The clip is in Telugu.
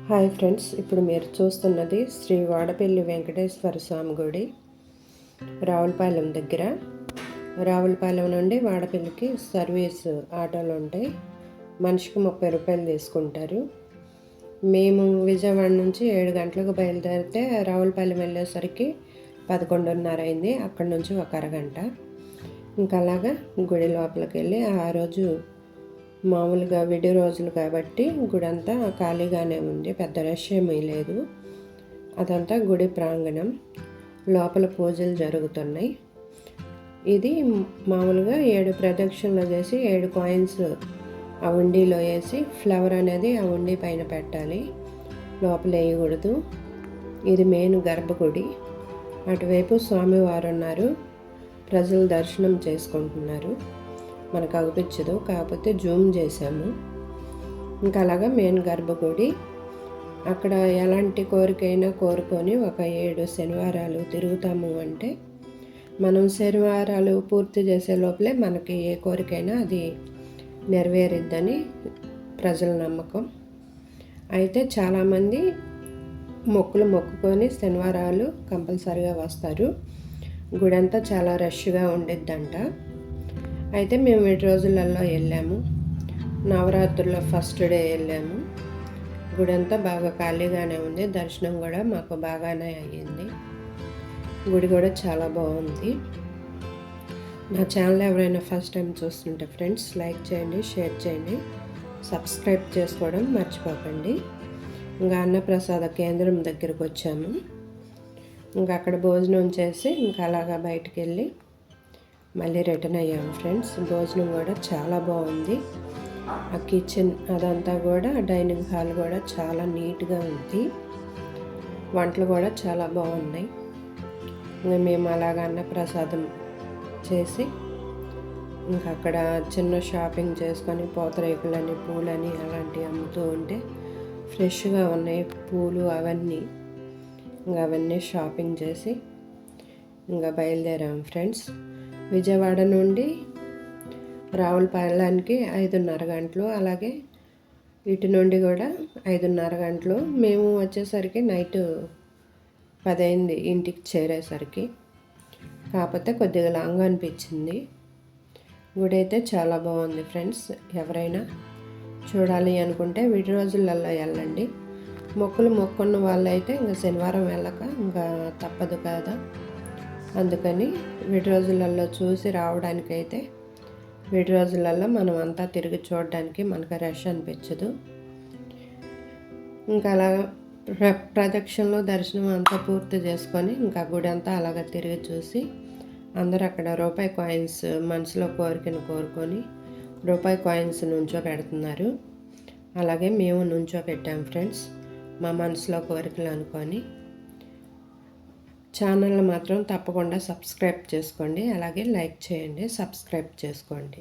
హాయ్ ఫ్రెండ్స్, ఇప్పుడు మీరు చూస్తున్నది శ్రీ వాడపల్లి వెంకటేశ్వర స్వామి గుడి, రావులపాలెం దగ్గర. రావులపాలెం నుండి వాడపల్లికి సర్వీస్ ఆటోలు ఉంటాయి. మనిషికి 30 రూపాయలు తీసుకుంటారు. మేము విజయవాడ నుంచి 7 గంటలకు బయలుదేరితే రావులపాలెం వెళ్ళేసరికి 11:30 అయింది. అక్కడి నుంచి ఒక అరగంట. ఇంకా అలాగా గుడి లోపలికి వెళ్ళి ఆ రోజు మామూలుగా విడి రోజులు కాబట్టి గుడి అంతా ఖాళీగానే ఉంది, పెద్ద రష్ ఏమీ లేదు. అదంతా గుడి ప్రాంగణం, లోపల పూజలు జరుగుతున్నాయి. ఇది మామూలుగా 7 ప్రదక్షిణలు చేసి 7 కాయిన్స్ ఆ ఉండిలో వేసి ఫ్లవర్ అనేది ఆ ఉండి పైన పెట్టాలి, లోపల వేయకూడదు. ఇది మెయిన్ గర్భగుడి. అటువైపు స్వామివారు ఉన్నారు, ప్రజలు దర్శనం చేసుకుంటున్నారు. మనకు అనిపించదు, కాకపోతే జూమ్ చేశాము. ఇంకా అలాగా మెయిన్ గర్భగుడి. అక్కడ ఎలాంటి కోరికైనా కోరుకొని ఒక 7 శనివారాలు తిరుగుతాము అంటే మనం శనివారాలు పూర్తి చేసే లోపలే మనకి ఏ కోరికైనా అది నెరవేరిద్దని ప్రజల నమ్మకం. అయితే చాలామంది మొక్కులు మొక్కుకొని శనివారాలు కంపల్సరీగా వస్తారు. గుడి అంతా చాలా రష్గా ఉండిద్దంట. అయితే మేము 7 రోజులలో వెళ్ళాము. నవరాత్రుల్లో ఫస్ట్ డే వెళ్ళాము. గుడి అంతా బాగా ఖాళీగానే ఉంది. దర్శనం కూడా మాకు బాగానే అయ్యింది. గుడి కూడా చాలా బాగుంది. నా ఛానల్ ఎవరైనా ఫస్ట్ టైం చూస్తుంటే ఫ్రెండ్స్ లైక్ చేయండి, షేర్ చేయండి, సబ్స్క్రైబ్ చేసుకోవడం మర్చిపోకండి. ఇంకా అన్నప్రసాద కేంద్రం దగ్గరకు వచ్చాము. ఇంకా అక్కడ భోజనం చేసి ఇంకా అలాగా బయటికి వెళ్ళి మళ్ళీ రిటర్న్ అయ్యాము ఫ్రెండ్స్. భోజనం కూడా చాలా బాగుంది. ఆ కిచెన్ అదంతా కూడా, డైనింగ్ హాల్ కూడా చాలా నీట్గా ఉంది. వంటలు కూడా చాలా బాగున్నాయి. ఇంకా మేము అలాగ అన్నప్రసాదం చేసి ఇంకా అక్కడ చిన్న షాపింగ్ చేసుకొని పూతరేకులని, పూలని అలాంటివి అమ్ముతూ ఉంటే ఫ్రెష్గా ఉన్నాయి పూలు అవన్నీ. ఇంకా అవన్నీ షాపింగ్ చేసి ఇంకా బయలుదేరాము ఫ్రెండ్స్. విజయవాడ నుండి రావులపాలెంకి 5:30 గంటలు, అలాగే ఇటు నుండి కూడా 5:30 గంటలు. మేము వచ్చేసరికి నైట్ 10 అయింది ఇంటికి చేరేసరికి. కాకపోతే కొద్దిగా లాంగ్ అనిపించింది. గుడి అయితే చాలా బాగుంది ఫ్రెండ్స్. ఎవరైనా చూడాలి అనుకుంటే విడి రోజులలో వెళ్ళండి. మొక్కులు మొక్కున్న వాళ్ళైతే ఇంకా శనివారం వెళ్ళక ఇంకా తప్పదు కదా. అందుకని విడి రోజులలో చూసి రావడానికైతే విడి రోజులలో మనం అంతా తిరిగి చూడడానికి మనకు రష్ అనిపించదు. ఇంకా అలా ప్రదక్షిణలో దర్శనం అంతా పూర్తి చేసుకొని ఇంకా గుడి అంతా అలాగ తిరిగి చూసి అందరూ అక్కడ రూపాయి కాయిన్స్ మనసులో కోరికను కోరుకొని రూపాయి కాయిన్స్ నుంచో పెడుతున్నారు. అలాగే మేము నుంచో పెట్టాం ఫ్రెండ్స్, మా మనసులో కోరికలు అనుకొని. ఛానల్ మాత్రం తప్పకుండా సబ్స్క్రైబ్ చేసుకోండి, అలాగే లైక్ చేయండి, సబ్స్క్రైబ్ చేసుకోండి.